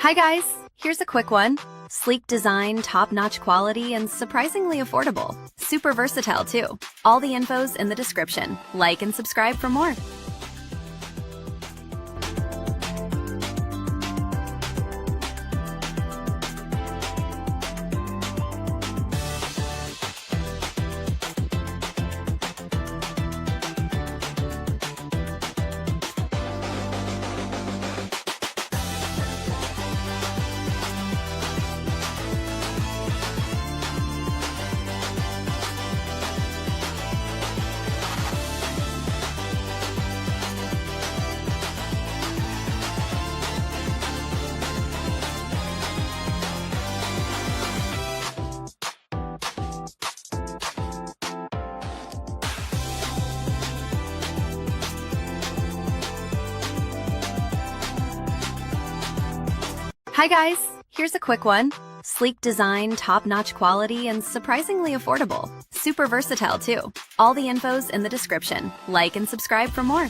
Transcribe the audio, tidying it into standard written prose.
Hi guys, here's a quick one. Sleek design, top-notch quality, and surprisingly affordable. Super versatile too. All the info's in the description. Like and subscribe for more. Hi guys, here's a quick one. Sleek design, top-notch quality, and surprisingly affordable. Super versatile too. All the info's in the description. Like and subscribe for more.